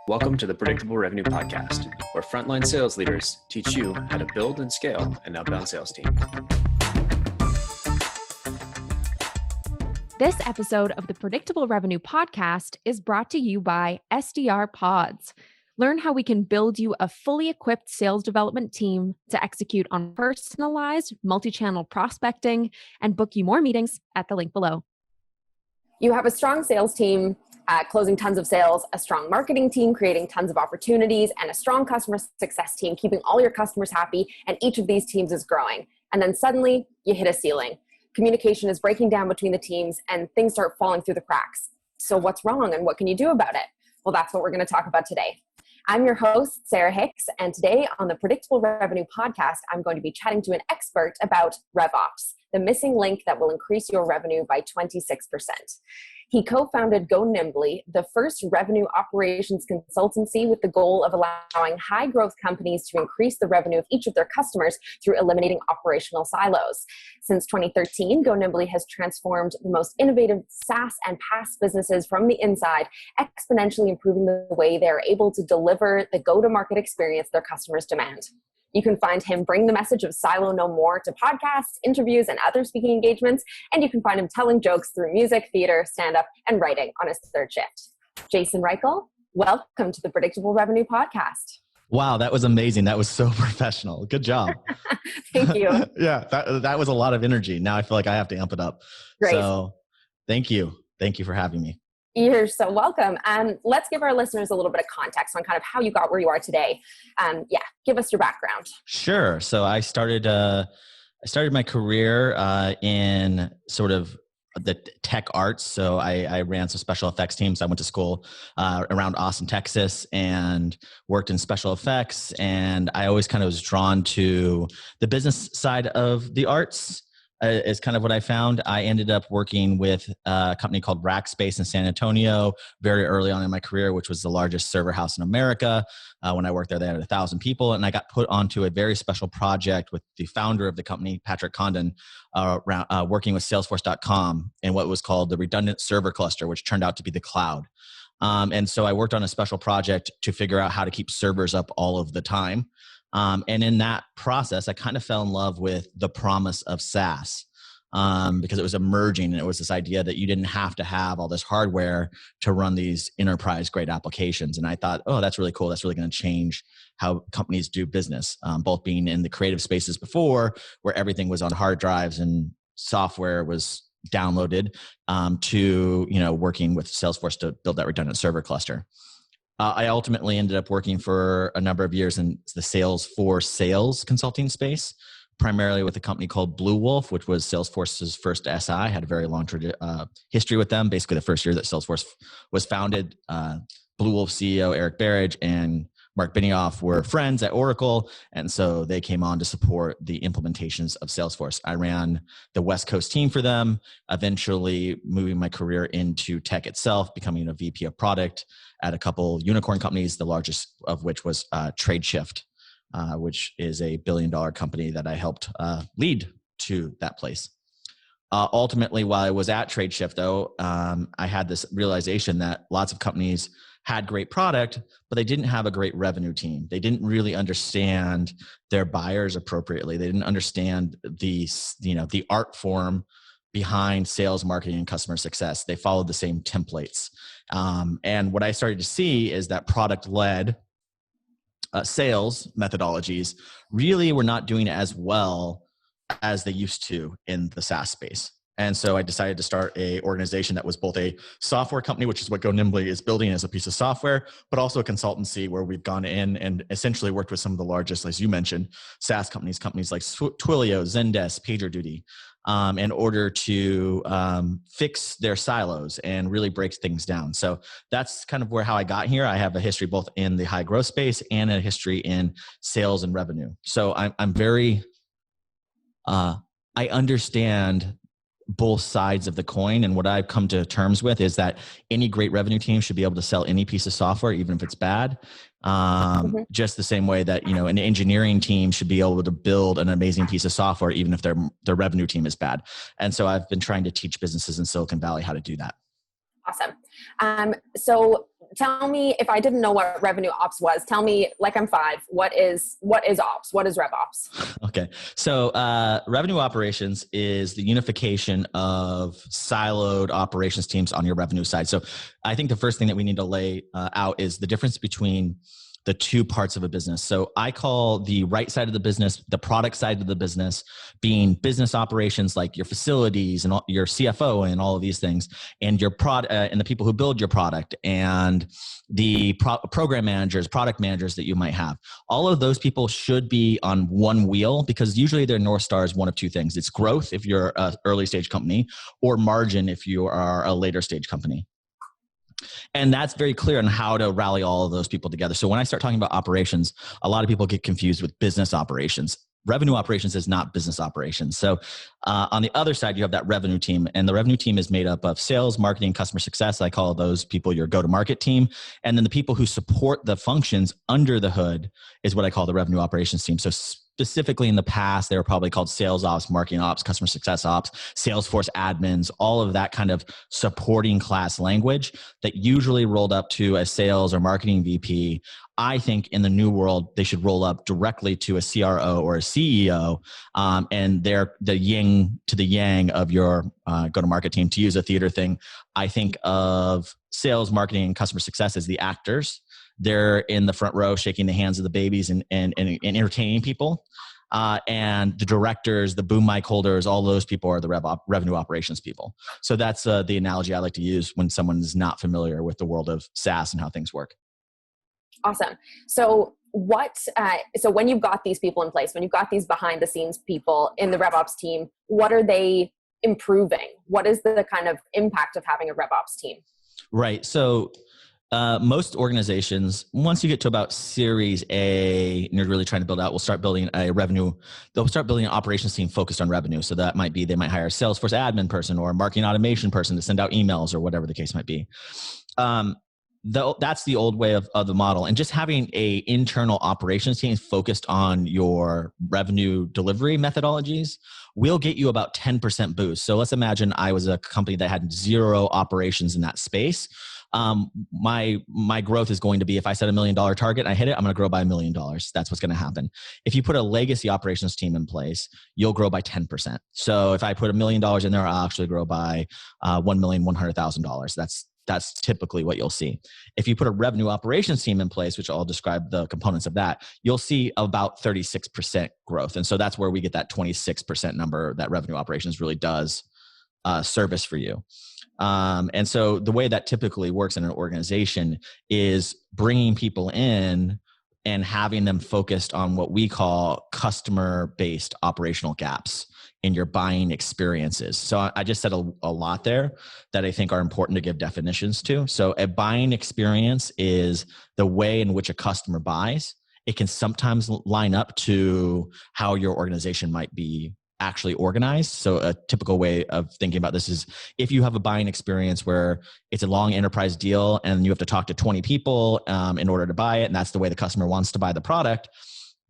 Welcome to the Predictable Revenue Podcast, where frontline sales leaders teach you how to build and scale an outbound sales team. This episode of the Predictable Revenue Podcast is brought to you by SDR Pods. Learn how we can build you a fully equipped sales development team to execute on personalized multi-channel prospecting and book you more meetings at the link below. You have a strong sales team closing tons of sales, a strong marketing team creating tons of opportunities, and a strong customer success team keeping all your customers happy, and each of these teams is growing. And then suddenly you hit a ceiling. Communication is breaking down between the teams and things start falling through the cracks. So what's wrong and what can you do about it? Well, that's what we're going to talk about today. I'm your host, Sarah Hicks, and today on the Predictable Revenue Podcast, I'm going to be chatting to an expert about RevOps, the missing link that will increase your revenue by 26%. He co-founded Go Nimbly, the first revenue operations consultancy with the goal of allowing high-growth companies to increase the revenue of each of their customers through eliminating operational silos. Since 2013, Go Nimbly has transformed the most innovative SaaS and PaaS businesses from the inside, exponentially improving the way they are able to deliver the go-to-market experience their customers demand. You can find him bring the message of Silo No More to podcasts, interviews, and other speaking engagements. And you can find him telling jokes through music, theater, stand-up, and writing on his third shift. Jason Reichl, welcome to the Predictable Revenue Podcast. Wow, that was amazing. That was so professional. Good job. Thank you. Yeah, that was a lot of energy. Now I feel like I have to amp it up. Great. So thank you. Thank you for having me. You're so welcome. Let's give our listeners a little bit of context on kind of how you got where you are today. Give us your background. Sure. So I started my career in sort of the tech arts. So I ran some special effects teams. I went to school around Austin, Texas, and worked in special effects. And I always kind of was drawn to the business side of the arts. Is kind of what I found. I ended up working with a company called Rackspace in San Antonio very early on in my career, which was the largest server house in America. When I worked there, they had 1,000 people, and I got put onto a very special project with the founder of the company, Patrick Condon, working with Salesforce.com and what was called the redundant server cluster, which turned out to be the cloud. And so I worked on a special project to figure out how to keep servers up all of the time. And in that process, I kind of fell in love with the promise of SaaS because it was emerging, and it was this idea that you didn't have to have all this hardware to run these enterprise-grade applications. And I thought, oh, that's really cool. That's really going to change how companies do business, both being in the creative spaces before, where everything was on hard drives and software was downloaded, to working with Salesforce to build that redundant server cluster. I ultimately ended up working for a number of years in the Salesforce sales consulting space, primarily with a company called Blue Wolf, which was Salesforce's first SI. I had a very long history with them. Basically, the first year that Salesforce was founded, Blue Wolf CEO Eric Berridge and Mark Benioff were friends at Oracle, and so they came on to support the implementations of Salesforce. I ran the West Coast team for them, eventually moving my career into tech itself, becoming a VP of product at a couple unicorn companies, the largest of which was TradeShift, which is a billion-dollar company that I helped lead to that place. Ultimately, while I was at TradeShift, though, I had this realization that lots of companies had great product, but they didn't have a great revenue team. They didn't really understand their buyers appropriately. They didn't understand the art form behind sales, marketing, and customer success. They followed the same templates. And what I started to see is that product-led sales methodologies really were not doing as well as they used to in the SaaS space. And so I decided to start a organization that was both a software company, which is what Go Nimbly is building as a piece of software, but also a consultancy where we've gone in and essentially worked with some of the largest, as you mentioned, SaaS companies like Twilio, Zendesk, PagerDuty, in order to fix their silos and really break things down. So that's kind of how I got here. I have a history both in the high growth space and a history in sales and revenue. So I'm very, I understand both sides of the coin. And what I've come to terms with is that any great revenue team should be able to sell any piece of software, even if it's bad. Just the same way that, an engineering team should be able to build an amazing piece of software, even if their revenue team is bad. And so I've been trying to teach businesses in Silicon Valley how to do that. Awesome. So tell me, if I didn't know what revenue ops was, tell me, like I'm 5, what is ops? What is rev ops? Okay. So revenue operations is the unification of siloed operations teams on your revenue side. So I think the first thing that we need to lay out is the difference between the two parts of a business. So I call the right side of the business, the product side of the business, being business operations like your facilities and your CFO and all of these things, and your product and the people who build your product, and the program managers, product managers that you might have. All of those people should be on one wheel, because usually their North Star is one of two things. It's growth if you're an early stage company, or margin if you are a later stage company. And that's very clear on how to rally all of those people together. So when I start talking about operations, a lot of people get confused with business operations. Revenue operations is not business operations. So on the other side, you have that revenue team, and the revenue team is made up of sales, marketing, customer success. I call those people your go-to-market team. And then the people who support the functions under the hood is what I call the revenue operations team. So specifically in the past, they were probably called sales ops, marketing ops, customer success ops, Salesforce admins, all of that kind of supporting class language that usually rolled up to a sales or marketing VP. I think in the new world, they should roll up directly to a CRO or a CEO, and they're the yin to the yang of your go-to-market team. To use a theater thing, I think of sales, marketing, and customer success as the actors. They're in the front row shaking the hands of the babies and entertaining people. And the directors, the boom mic holders, all those people are the revenue operations people. So that's the analogy I like to use when someone is not familiar with the world of SaaS and how things work. Awesome. So so when you've got these people in place, when you've got these behind the scenes people in the RevOps team, what are they improving? What is the kind of impact of having a RevOps team? Right. So most organizations, once you get to about Series A and you're really trying to build out, they'll start building an operations team focused on revenue. So that might be, they might hire a Salesforce admin person or a marketing automation person to send out emails or whatever the case might be. That's the old way of the model. And just having a internal operations team focused on your revenue delivery methodologies will get you about 10% boost. So let's imagine I was a company that had 0 operations in that space. My growth is going to be, if I set $1 million target and I hit it, I'm going to grow by $1 million. That's what's going to happen. If you put a legacy operations team in place, you'll grow by 10%. So if I put $1 million in there, I'll actually grow by $1,100,000. That's typically what you'll see. If you put a revenue operations team in place, which I'll describe the components of that, you'll see about 36% growth. And so that's where we get that 26% number that revenue operations really does service for you. And so the way that typically works in an organization is bringing people in and having them focused on what we call customer-based operational gaps in your buying experiences. So I just said a lot there that I think are important to give definitions to. So a buying experience is the way in which a customer buys. It can sometimes line up to how your organization might be actually organized. So a typical way of thinking about this is, if you have a buying experience where it's a long enterprise deal and you have to talk to 20 people in order to buy it, and that's the way the customer wants to buy the product,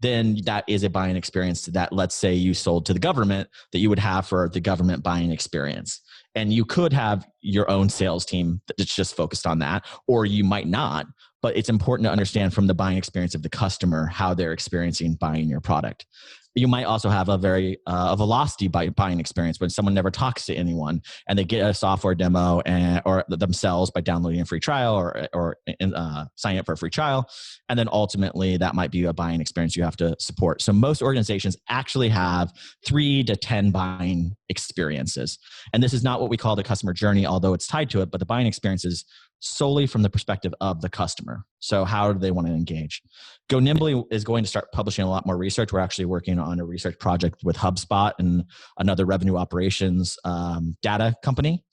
then that is a buying experience that, let's say you sold to the government, that you would have for the government buying experience. And you could have your own sales team that's just focused on that, or you might not. But it's important to understand from the buying experience of the customer how they're experiencing buying your product. You might also have a very velocity buying experience when someone never talks to anyone and they get a software demo or themselves by downloading a free trial or signing up for a free trial. And then ultimately that might be a buying experience you have to support. So most organizations actually have 3 to 10 buying experiences. And this is not what we call the customer journey, although it's tied to it, but the buying experience is solely from the perspective of the customer. So how do they want to engage? Go Nimbly is going to start publishing a lot more research. We're actually working on a research project with HubSpot and another revenue operations data company.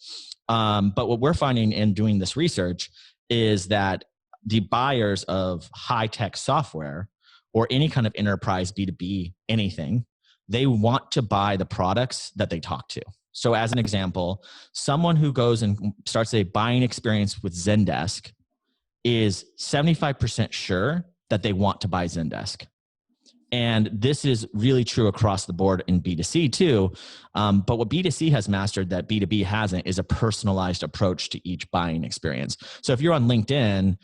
But what we're finding in doing this research is that the buyers of high-tech software or any kind of enterprise B2B anything, they want to buy the products that they talk to. So as an example, someone who goes and starts a buying experience with Zendesk is 75% sure that they want to buy Zendesk. And this is really true across the board in B2C too. But what B2C has mastered that B2B hasn't is a personalized approach to each buying experience. So if you're on LinkedIn,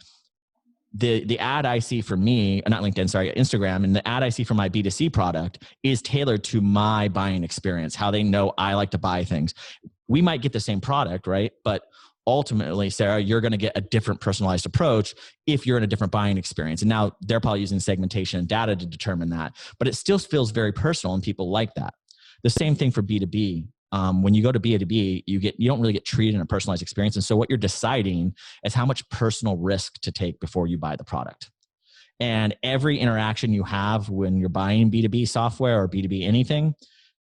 the ad I see for me, not LinkedIn, sorry, Instagram, and the ad I see for my B2C product is tailored to my buying experience, how they know I like to buy things. We might get the same product, right? But ultimately, Sarah, you're going to get a different personalized approach if you're in a different buying experience. And now they're probably using segmentation and data to determine that, but it still feels very personal and people like that. The same thing for B2B. When you go to B2B, you don't really get treated in a personalized experience. And so what you're deciding is how much personal risk to take before you buy the product. And every interaction you have when you're buying B2B software or B2B anything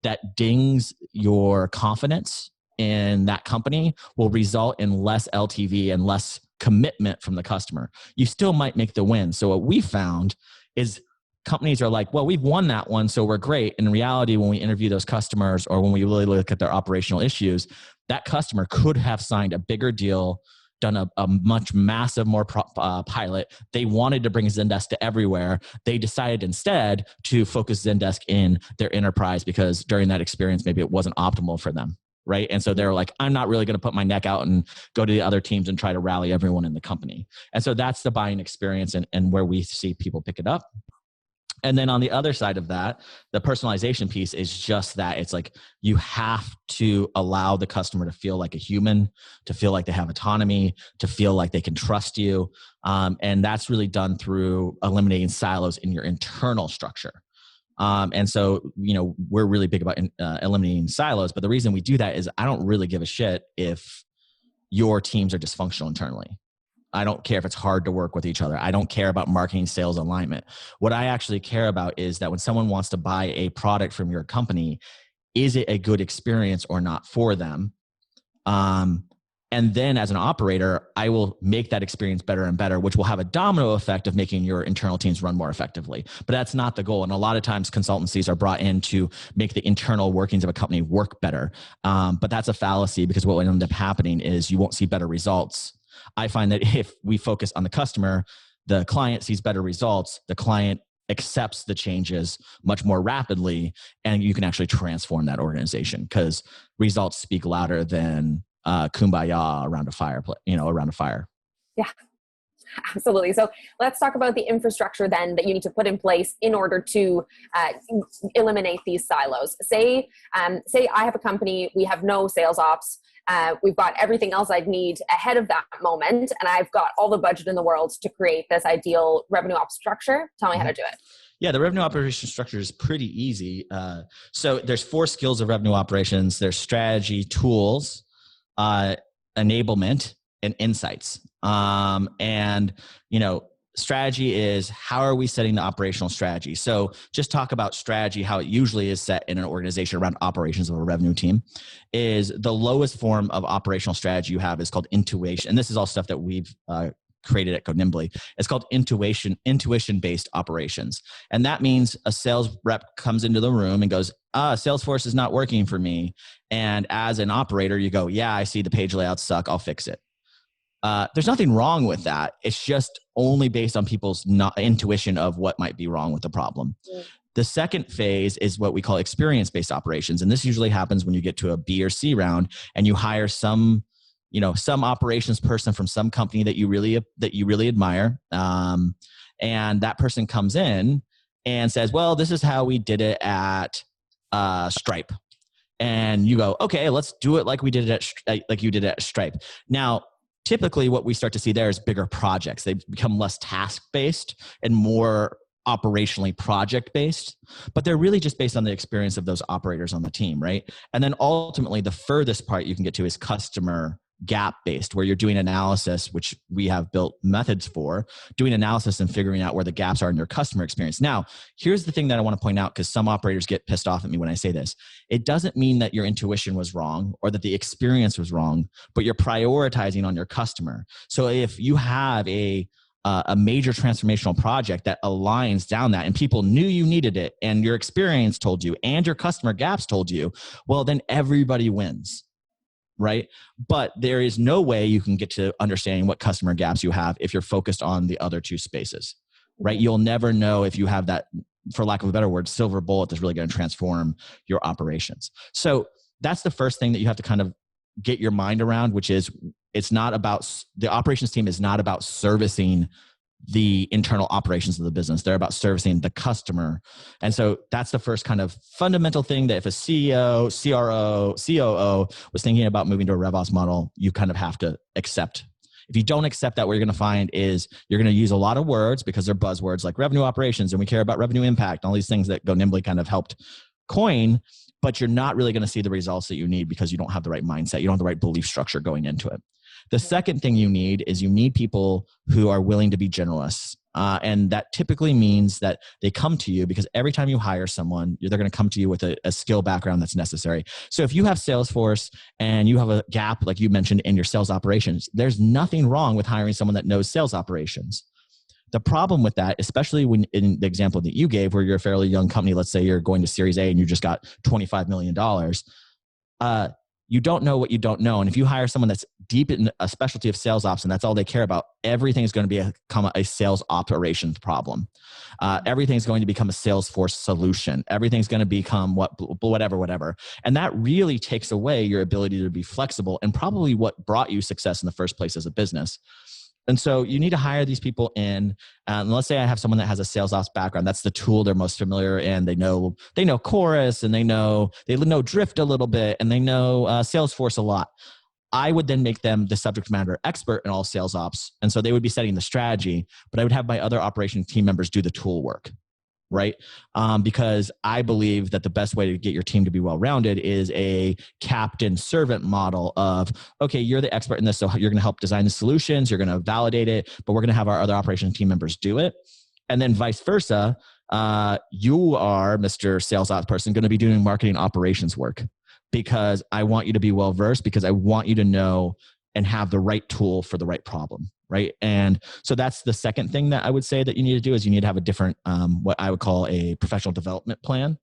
that dings your confidence in that company will result in less LTV and less commitment from the customer. You still might make the win. So what we found is companies are like, well, we've won that one, so we're great. In reality, when we interview those customers or when we really look at their operational issues, that customer could have signed a bigger deal, done a much massive more pilot. They wanted to bring Zendesk to everywhere. They decided instead to focus Zendesk in their enterprise because during that experience, maybe it wasn't optimal for them. Right. And so they're like, I'm not really going to put my neck out and go to the other teams and try to rally everyone in the company. And so that's the buying experience and where we see people pick it up. And then on the other side of that, the personalization piece is just that. It's like you have to allow the customer to feel like a human, to feel like they have autonomy, to feel like they can trust you. And that's really done through eliminating silos in your internal structure. And so, we're really big about eliminating silos, but the reason we do that is I don't really give a shit if your teams are dysfunctional internally. I don't care if it's hard to work with each other. I don't care about marketing, sales, alignment. What I actually care about is that when someone wants to buy a product from your company, is it a good experience or not for them? And then as an operator, I will make that experience better and better, which will have a domino effect of making your internal teams run more effectively. But that's not the goal. And a lot of times consultancies are brought in to make the internal workings of a company work better. But that's a fallacy because what will end up happening is you won't see better results. I find that if we focus on the customer, the client sees better results, the client accepts the changes much more rapidly, and you can actually transform that organization because results speak louder than kumbaya around a fire, around a fire. Yeah, absolutely. So let's talk about the infrastructure then that you need to put in place in order to eliminate these silos. Say I have a company, we have no sales ops. We've got everything else I'd need ahead of that moment, and I've got all the budget in the world to create this ideal revenue ops structure. Tell me how to do it. Yeah, the revenue operation structure is pretty easy. So there's 4 skills of revenue operations. There's strategy, tools, enablement, and insights. Strategy is how are we setting the operational strategy? So just talk about strategy, how it usually is set in an organization around operations of a revenue team is the lowest form of operational strategy you have is called intuition. And this is all stuff that we've created at Go Nimbly. It's called intuition-based operations. And that means a sales rep comes into the room and goes, Salesforce is not working for me. And as an operator, you go, yeah, I see the page layouts suck. I'll fix it. There's nothing wrong with that. It's just only based on people's intuition of what might be wrong with the problem. Yeah. The second phase is what we call experience-based operations. And this usually happens when you get to a B or C round and you hire some operations person from some company that you really admire. And that person comes in and says, well, this is how we did it at Stripe. And you go, okay, let's do it like we did it like you did it at Stripe. Now, typically what we start to see there is bigger projects. They become less task-based and more operationally project-based, but they're really just based on the experience of those operators on the team, right? And then ultimately the furthest part you can get to is customer gap-based, where you're doing analysis, which we have built methods for, doing analysis and figuring out where the gaps are in your customer experience. Now, here's the thing that I want to point out, because some operators get pissed off at me when I say this. It doesn't mean that your intuition was wrong or that the experience was wrong, but you're prioritizing on your customer. So if you have a major transformational project that aligns down that and people knew you needed it and your experience told you and your customer gaps told you, well, then everybody wins. Right? But there is no way you can get to understanding what customer gaps you have if you're focused on the other two spaces, right? You'll never know if you have that for lack of a better word, silver bullet that's really going to transform your operations. So that's the first thing that you have to kind of get your mind around, which is it's not about, the operations team is not about servicing the internal operations of the business. They're about servicing the customer. And so that's the first kind of fundamental thing that if a CEO, CRO, COO was thinking about moving to a RevOps model, you kind of have to accept. If you don't accept that, what you're going to find is you're going to use a lot of words because they're buzzwords like revenue operations, and we care about revenue impact, all these things that Go Nimbly kind of helped coin, but you're not really going to see the results that you need because you don't have the right mindset. You don't have the right belief structure going into it. The second thing you need is you need people who are willing to be generalists. And that typically means that they come to you because every time you hire someone, they're going to come to you with a skill background that's necessary. So if you have Salesforce and you have a gap, like you mentioned, in your sales operations, there's nothing wrong with hiring someone that knows sales operations. The problem with that, especially when in the example that you gave, where you're a fairly young company, let's say you're going to Series A and you just got $25 million, you don't know what you don't know. And if you hire someone that's deep in a specialty of sales ops and that's all they care about, everything is going to become a sales operations problem. Everything's going to become a Salesforce solution. Everything's going to become whatever. And that really takes away your ability to be flexible and probably what brought you success in the first place as a business. And so you need to hire these people in. And let's say I have someone that has a sales ops background. That's the tool they're most familiar in. They know Chorus, and they know Drift a little bit, and they know Salesforce a lot. I would then make them the subject matter expert in all sales ops. And so they would be setting the strategy, but I would have my other operation team members do the tool work. Right? Because I believe that the best way to get your team to be well-rounded is a captain-servant model of, okay, you're the expert in this, so you're going to help design the solutions, you're going to validate it, but we're going to have our other operations team members do it. And then vice versa, you are, Mr. Sales Ops person, going to be doing marketing operations work because I want you to be well-versed, because I want you to know and have the right tool for the right problem, right? And so that's the second thing that I would say that you need to do is you need to have a different, what I would call a professional development plan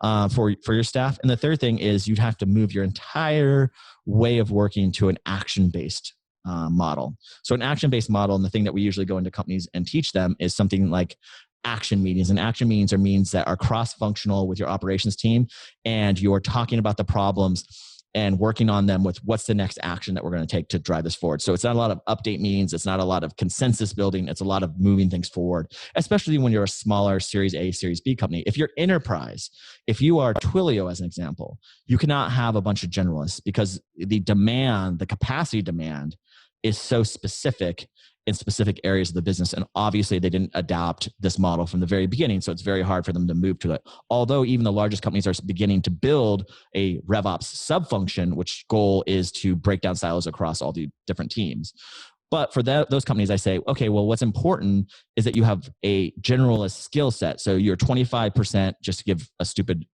for your staff. And the third thing is you'd have to move your entire way of working to an action-based model. So an action-based model, and the thing that we usually go into companies and teach them is something like action meetings. And action meetings are meetings that are cross-functional with your operations team, and you're talking about the problems and working on them with what's the next action that we're going to take to drive this forward. So it's not a lot of update meetings. It's not a lot of consensus building. It's a lot of moving things forward, especially when you're a smaller Series A, Series B company. If you're enterprise, if you are Twilio as an example, you cannot have a bunch of generalists because the capacity demand is so specific in specific areas of the business. And obviously they didn't adopt this model from the very beginning. So it's very hard for them to move to it. Although even the largest companies are beginning to build a RevOps sub-function, which goal is to break down silos across all the different teams. But for those companies, I say, okay, well, what's important is that you have a generalist skill set. So you're 25%, just to give a stupid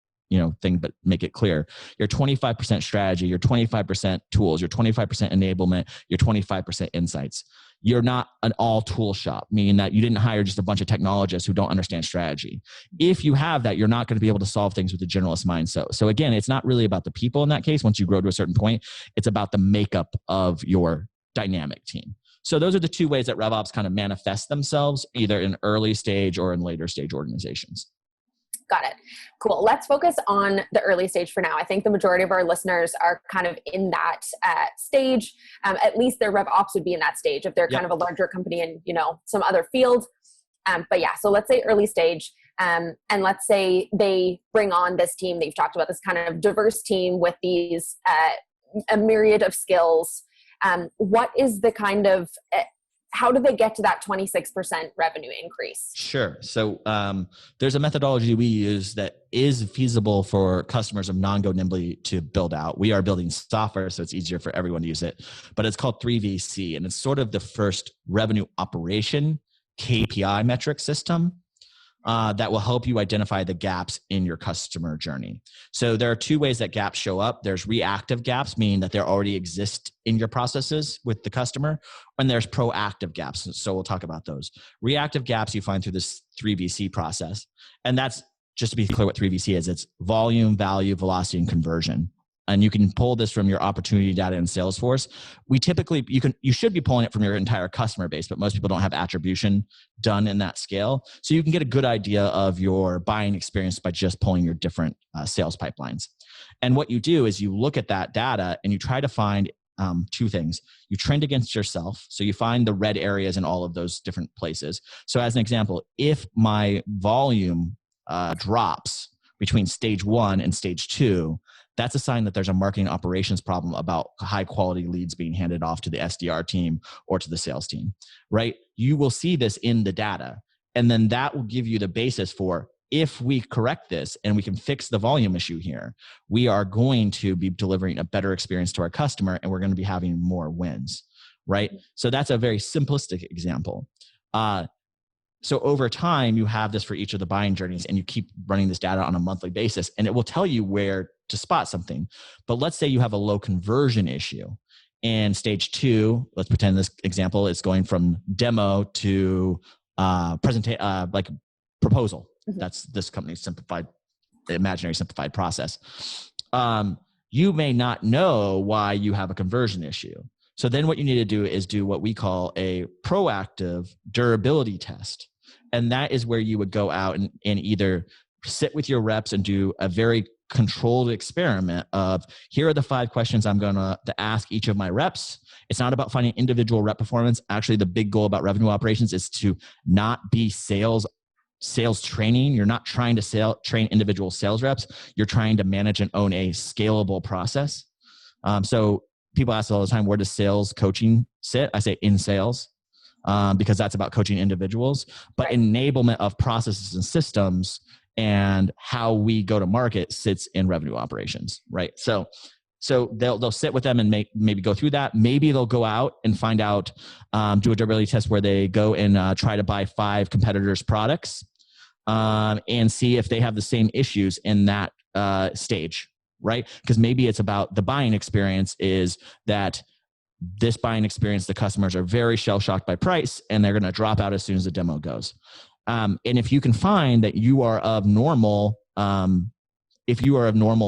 thing, but make it clear. You're 25% strategy, you're 25% tools, you're 25% enablement, you're 25% insights. You're not an all tool shop, meaning that you didn't hire just a bunch of technologists who don't understand strategy. If you have that, you're not going to be able to solve things with a generalist mind. So again, it's not really about the people in that case. Once you grow to a certain point, it's about the makeup of your dynamic team. So those are the two ways that RevOps kind of manifest themselves, either in early stage or in later stage organizations. Got it. Cool. Let's focus on the early stage for now. I think the majority of our listeners are kind of in that stage. At least their RevOps would be in that stage if they're kind of a larger company in, some other field. But yeah, so let's say early stage. And let's say they bring on this team that you've talked about, this kind of diverse team with these, a myriad of skills. What is the kind of, how do they get to that 26% revenue increase? Sure. So there's a methodology we use that is feasible for customers of non-Go Nimbly to build out. We are building software, so it's easier for everyone to use it. But it's called 3VC, and it's sort of the first revenue operation KPI metric system that will help you identify the gaps in your customer journey. So there are two ways that gaps show up. There's reactive gaps, meaning that they already exist in your processes with the customer, and there's proactive gaps. So we'll talk about those. Reactive gaps you find through this 3VC process. And that's, just to be clear what 3VC is, it's volume, value, velocity, and conversion. and you can pull this from your opportunity data in Salesforce. You should be pulling it from your entire customer base, but most people don't have attribution done in that scale. So you can get a good idea of your buying experience by just pulling your different sales pipelines. And what you do is you look at that data and you try to find two things. You trend against yourself. So you find the red areas in all of those different places. So as an example, if my volume drops between stage 1 and stage 2, that's a sign that there's a marketing operations problem about high quality leads being handed off to the SDR team or to the sales team, right? You will see this in the data. And then that will give you the basis for, if we correct this and we can fix the volume issue here, we are going to be delivering a better experience to our customer and we're going to be having more wins, right? So that's a very simplistic example. So over time, you have this for each of the buying journeys and you keep running this data on a monthly basis and it will tell you where to spot something. But let's say you have a low conversion issue and stage 2, let's pretend this example is going from demo to like proposal. Mm-hmm. That's this company's imaginary simplified process. You may not know why you have a conversion issue. So then what you need to do is do what we call a proactive durability test. And that is where you would go out and either sit with your reps and do a very controlled experiment of, here are the 5 questions I'm going to ask each of my reps. It's not about finding individual rep performance. Actually, the big goal about revenue operations is to not be sales training. You're not trying to train individual sales reps. You're trying to manage and own a scalable process. So people ask all the time, where does sales coaching sit? I say in sales, because that's about coaching individuals. But right. Enablement of processes and systems and how we go to market sits in revenue operations, right? So they'll sit with them and maybe go through that. Maybe they'll go out and find out, do a durability test where they go and try to buy 5 competitors' products and see if they have the same issues in that stage, right? Because maybe it's about the buying experience is that this buying experience, the customers are very shell-shocked by price and they're going to drop out as soon as the demo goes. And if you can find that you are of normal,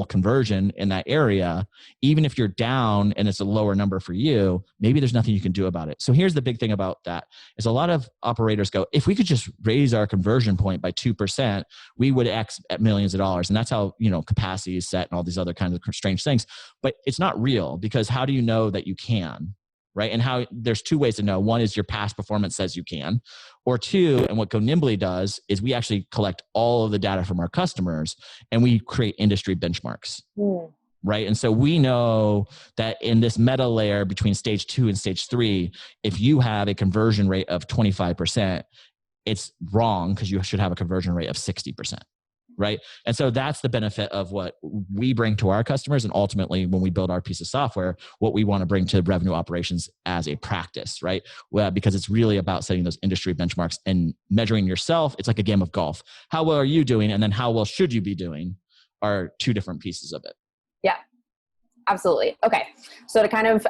conversion in that area, even if you're down and it's a lower number for you, maybe there's nothing you can do about it. So here's the big thing about that is a lot of operators go, if we could just raise our conversion point by 2%, we would X at millions of dollars. And that's how, capacity is set and all these other kinds of strange things. But it's not real, because how do you know that you can? Right? And there's 2 ways to know. One is your past performance says you can, or 2, and what Go Nimbly does is we actually collect all of the data from our customers and we create industry benchmarks, right? And so we know that in this meta layer between stage 2 and stage 3, if you have a conversion rate of 25%, it's wrong because you should have a conversion rate of 60%. Right. And so that's the benefit of what we bring to our customers. And ultimately, when we build our piece of software, what we want to bring to revenue operations as a practice, right? Well, because it's really about setting those industry benchmarks and measuring yourself. It's like a game of golf. How well are you doing? And then how well should you be doing are 2 different pieces of it. Yeah. Absolutely. Okay. So to kind of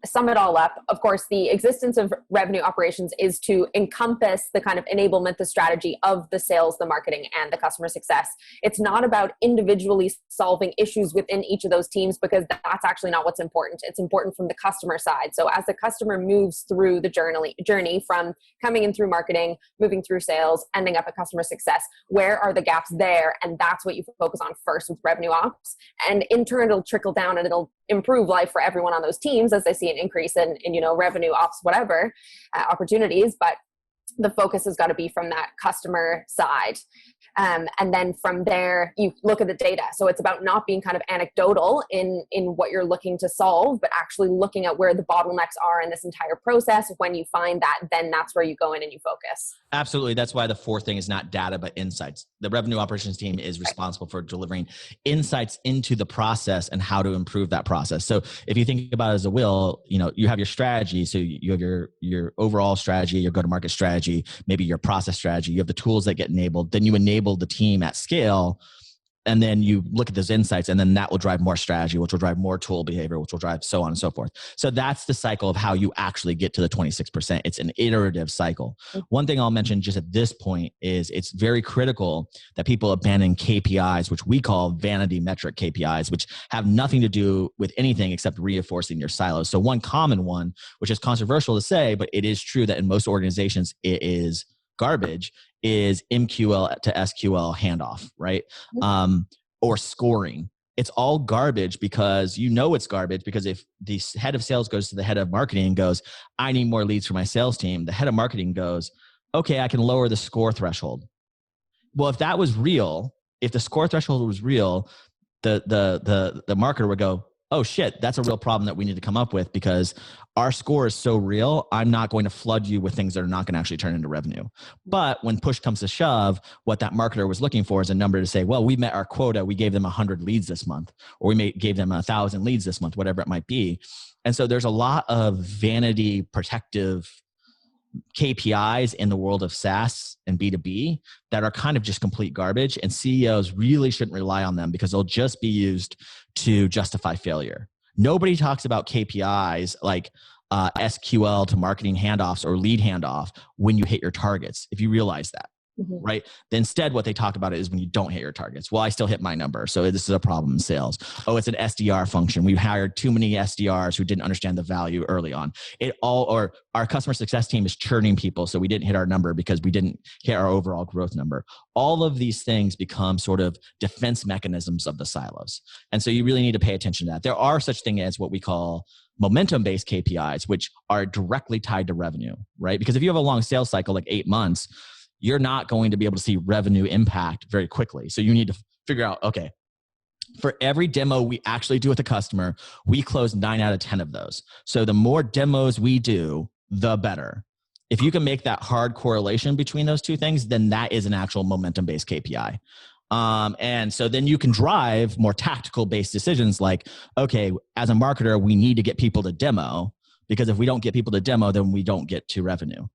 sum it all up, of course, the existence of revenue operations is to encompass the kind of enablement, the strategy of the sales, the marketing, and the customer success. It's not about individually solving issues within each of those teams, because that's actually not what's important. It's important from the customer side. So as the customer moves through the journey from coming in through marketing, moving through sales, ending up at customer success, where are the gaps there? And that's what you focus on first with revenue ops. And in turn, it'll trickle down and it'll improve life for everyone on those teams as they see an increase in revenue ops, whatever opportunities. But the focus has got to be from that customer side. And then from there, you look at the data. So it's about not being kind of anecdotal in what you're looking to solve, but actually looking at where the bottlenecks are in this entire process. When you find that, then that's where you go in and you focus. Absolutely. That's why the 4th thing is not data, but insights. The revenue operations team is responsible for delivering insights into the process and how to improve that process. So if you think about it as a wheel, you have your strategy. So you have your overall strategy, your go-to-market strategy, maybe your process strategy. You have the tools that get enabled. Then you enable the team at scale And then you look at those insights, and then that will drive more strategy, which will drive more tool behavior, which will drive so on and so forth. So that's the cycle of how you actually get to the 26%. It's an iterative cycle. One thing I'll mention just at this point is it's very critical that people abandon KPIs, which we call vanity metric KPIs, which have nothing to do with anything except reinforcing your silos. So one common one, which is controversial to say, but it is true that in most organizations it is garbage, is MQL to SQL handoff, right? Or scoring. It's all garbage because you know it's garbage because if the head of sales goes to the head of marketing and goes, I need more leads for my sales team, the head of marketing goes, okay, I can lower the score threshold. Well, if that was real, if the score threshold was real, the marketer would go, oh shit, that's a real problem that we need to come up with because our score is so real. I'm not going to flood you with things that are not going to actually turn into revenue. But when push comes to shove, what that marketer was looking for is a number to say, well, we met our quota. We gave them 100 leads this month, or we gave them 1,000 leads this month, whatever it might be. And so there's a lot of vanity protective KPIs in the world of SaaS and B2B that are kind of just complete garbage, and CEOs really shouldn't rely on them because they'll just be used to justify failure. Nobody talks about KPIs like SQL to marketing handoffs or lead handoff when you hit your targets, if you realize that. Right? Instead, what they talk about is when you don't hit your targets. Well, I still hit my number, so this is a problem in sales. Oh, it's an SDR function. We hired too many SDRs who didn't understand the value early on. Or our customer success team is churning people, so we didn't hit our number because we didn't hit our overall growth number. All of these things become sort of defense mechanisms of the silos, and so you really need to pay attention to that. There are such things as what we call momentum-based KPIs, which are directly tied to revenue, right? Because if you have a long sales cycle, like 8 months, you're not going to be able to see revenue impact very quickly. So you need to figure out, okay, for every demo we actually do with a customer, we close 9 out of 10 of those. So the more demos we do, the better. If you can make that hard correlation between those two things, then that is an actual momentum-based KPI. And so then you can drive more tactical-based decisions like, okay, as a marketer, we need to get people to demo, because if we don't get people to demo, then we don't get to revenue.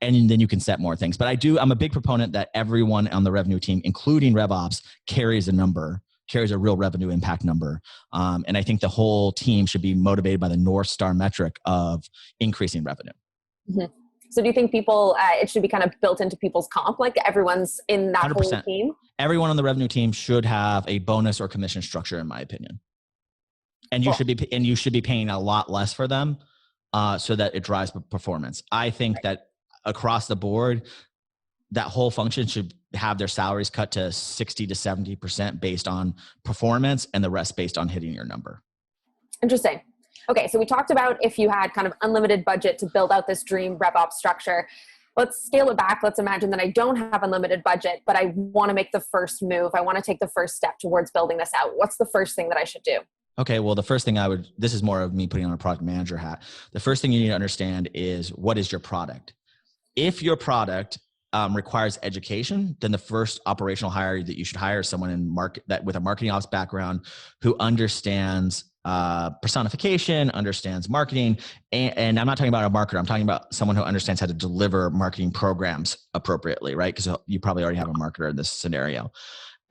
And then you can set more things. But I'm a big proponent that everyone on the revenue team, including RevOps, carries a real revenue impact number. And I think the whole team should be motivated by the North Star metric of increasing revenue. So do you think it should be kind of built into people's comp, like everyone's in that 100%. whole team? Everyone on the revenue team should have a bonus or commission structure, in my opinion. And you should be paying a lot less for them so that it drives performance. I think that across the board, that whole function should have their salaries cut to 60 to 70% based on performance and the rest based on hitting your number. Interesting. Okay, so we talked about if you had kind of unlimited budget to build out this dream RevOps structure. Let's scale it back. Let's imagine that I don't have unlimited budget, but I want to make the first move. I want to take the first step towards building this out. What's the first thing that I should do? Okay, well, the first thing this is more of me putting on a product manager hat. The first thing you need to understand is, what is your product? If your product requires education, then the first operational hire that you should hire is someone with a marketing ops background who understands personification, understands marketing. And I'm not talking about a marketer. I'm talking about someone who understands how to deliver marketing programs appropriately, right? Because you probably already have a marketer in this scenario.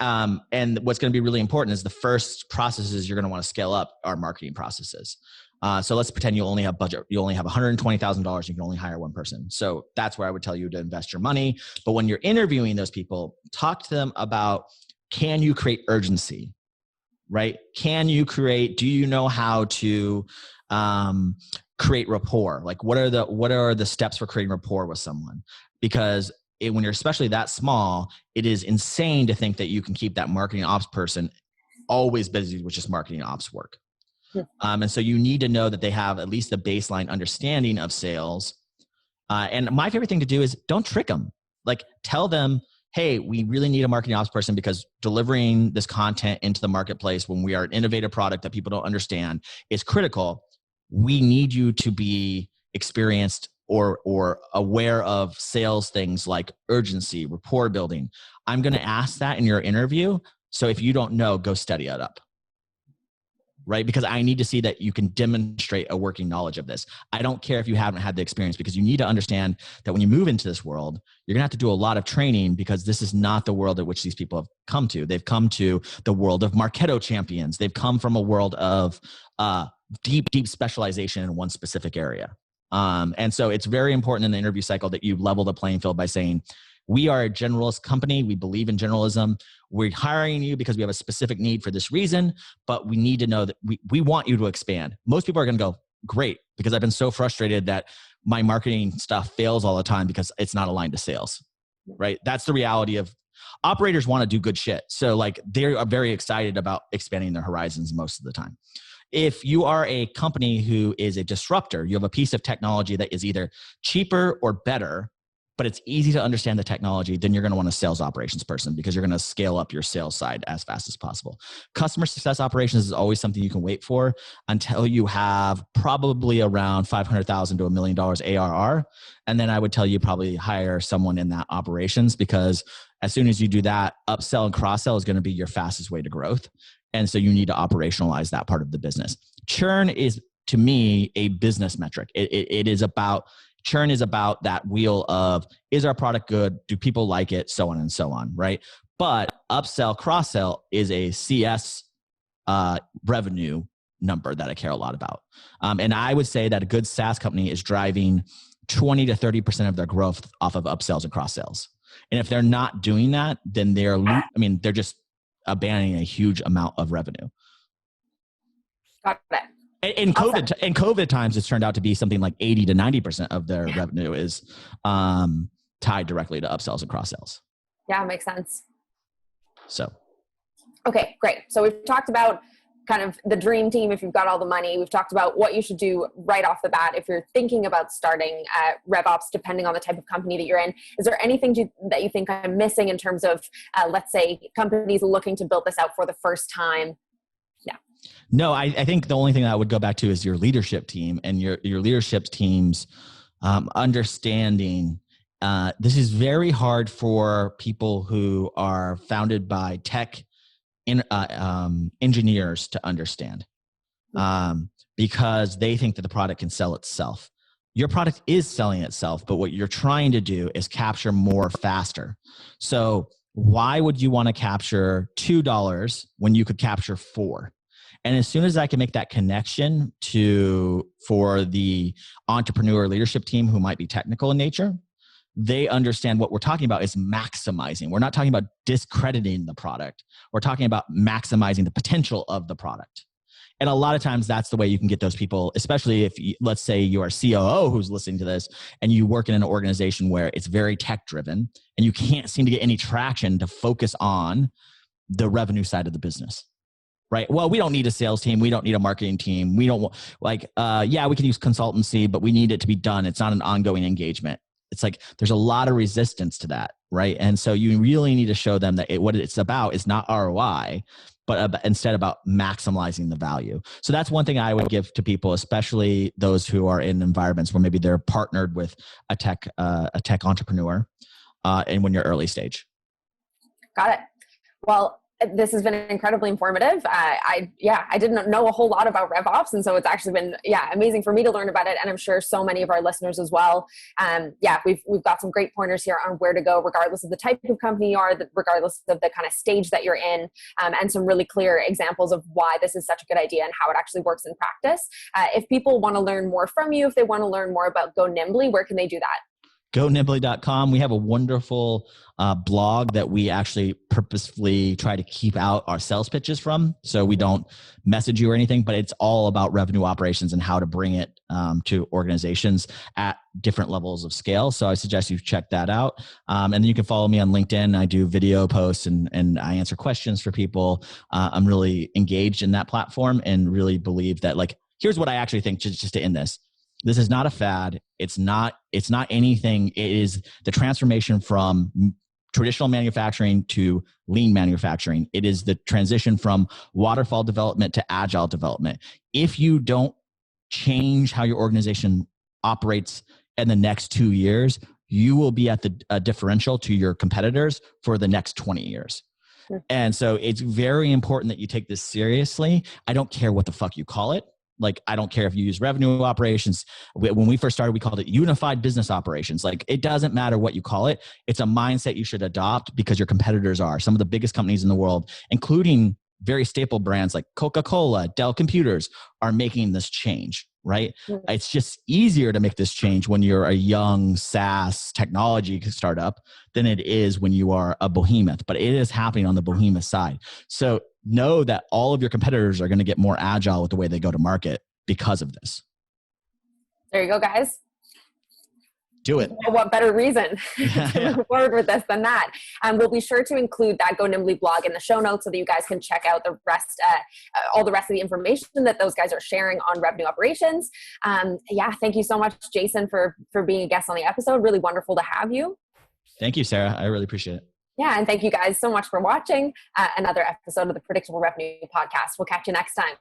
And what's going to be really important is the first processes you're going to want to scale up are marketing processes. So let's pretend you only have budget. You only have $120,000. You can only hire one person. So that's where I would tell you to invest your money. But when you're interviewing those people, talk to them about, can you create urgency, right? Do you know how to create rapport? Like what are the steps for creating rapport with someone? Because when you're especially that small, it is insane to think that you can keep that marketing ops person always busy with just marketing ops work. And so you need to know that they have at least a baseline understanding of sales. And my favorite thing to do is don't trick them. Like tell them, hey, we really need a marketing ops person because delivering this content into the marketplace when we are an innovative product that people don't understand is critical. We need you to be experienced or aware of sales things like urgency, rapport building. I'm going to ask that in your interview. So if you don't know, go study it up. right? Because I need to see that you can demonstrate a working knowledge of this. I don't care if you haven't had the experience, because you need to understand that when you move into this world, you're gonna have to do a lot of training, because this is not the world at which these people have come to. They've come to the world of Marketo champions. They've come from a world of deep specialization in one specific area. And so it's very important in the interview cycle that you level the playing field by saying, we are a generalist company. We believe in generalism. We're hiring you because we have a specific need for this reason, but we need to know that we want you to expand. Most people are going to go, great, because I've been so frustrated that my marketing stuff fails all the time because it's not aligned to sales, right? That's the reality of operators want to do good shit. So like they are very excited about expanding their horizons most of the time. If you are a company who is a disruptor, you have a piece of technology that is either cheaper or better, but it's easy to understand the technology, then you're going to want a sales operations person, because you're going to scale up your sales side as fast as possible. Customer success operations is always something you can wait for until you have probably around $500,000 to $1 million ARR. And then I would tell you probably hire someone in that operations, because as soon as you do that, upsell and cross-sell is going to be your fastest way to growth. And so you need to operationalize that part of the business. Churn is, to me, a business metric. Churn is about that wheel of, is our product good? Do people like it? So on and so on, right? But upsell, cross-sell is a CS revenue number that I care a lot about. And I would say that a good SaaS company is driving 20 to 30% of their growth off of upsells and cross-sells. And if they're not doing that, then they're just abandoning a huge amount of revenue. Got it. In COVID times, it's turned out to be something like 80 to 90% of their revenue is tied directly to upsells and cross-sells. Yeah, makes sense. So. Okay, great. So we've talked about kind of the dream team if you've got all the money. We've talked about what you should do right off the bat if you're thinking about starting RevOps, depending on the type of company that you're in. Is there anything that you think I'm missing in terms of, let's say, companies looking to build this out for the first time? Yeah. No, I think the only thing that I would go back to is your leadership team and your leadership team's understanding. This is very hard for people who are founded by tech engineers to understand, because they think that the product can sell itself. Your product is selling itself, but what you're trying to do is capture more faster. So why would you want to capture $2 when you could capture $4? And as soon as I can make that connection for the entrepreneur leadership team who might be technical in nature, they understand what we're talking about is maximizing. We're not talking about discrediting the product. We're talking about maximizing the potential of the product. And a lot of times that's the way you can get those people, especially if, let's say you're a COO who's listening to this and you work in an organization where it's very tech driven and you can't seem to get any traction to focus on the revenue side of the business. Right. Well, we don't need a sales team. We don't need a marketing team. We don't we can use consultancy, but we need it to be done. It's not an ongoing engagement. It's like, there's a lot of resistance to that. Right. And so you really need to show them that what it's about is not ROI, but instead about maximizing the value. So that's one thing I would give to people, especially those who are in environments where maybe they're partnered with a tech entrepreneur and when you're early stage. Got it. Well, this has been incredibly informative. I didn't know a whole lot about RevOps, and so it's actually been amazing for me to learn about it, and I'm sure so many of our listeners as well. We've got some great pointers here on where to go, regardless of the type of company you are, regardless of the kind of stage that you're in, and some really clear examples of why this is such a good idea and how it actually works in practice. If people want to learn more from you, if they want to learn more about Go Nimbly, where can they do that? GoNimbly.com. We have a wonderful blog that we actually purposefully try to keep out our sales pitches from. So we don't message you or anything, but it's all about revenue operations and how to bring it to organizations at different levels of scale. So I suggest you check that out. And then you can follow me on LinkedIn. I do video posts and I answer questions for people. I'm really engaged in that platform and really believe that, like, here's what I actually think, just to end this. This is not a fad. It's not anything. It is the transformation from traditional manufacturing to lean manufacturing. It is the transition from waterfall development to agile development. If you don't change how your organization operates in the next 2 years, you will be at the differential to your competitors for the next 20 years. And so it's very important that you take this seriously. I don't care what the fuck you call it. Like, I don't care if you use revenue operations. When we first started, we called it unified business operations. Like, it doesn't matter what you call it. It's a mindset you should adopt because your competitors are some of the biggest companies in the world, including very staple brands like Coca-Cola, Dell Computers, are making this change, right? Mm-hmm. It's just easier to make this change when you're a young SaaS technology startup than it is when you are a behemoth, but it is happening on the behemoth side. So know that all of your competitors are going to get more agile with the way they go to market because of this. There you go, guys. Do it. What better reason to move forward with this than that? We'll be sure to include that Go Nimbly blog in the show notes so that you guys can check out the rest, all the rest of the information that those guys are sharing on revenue operations. Thank you so much, Jason, for being a guest on the episode. Really wonderful to have you. Thank you, Sarah. I really appreciate it. Yeah, and thank you guys so much for watching another episode of the Predictable Revenue Podcast. We'll catch you next time.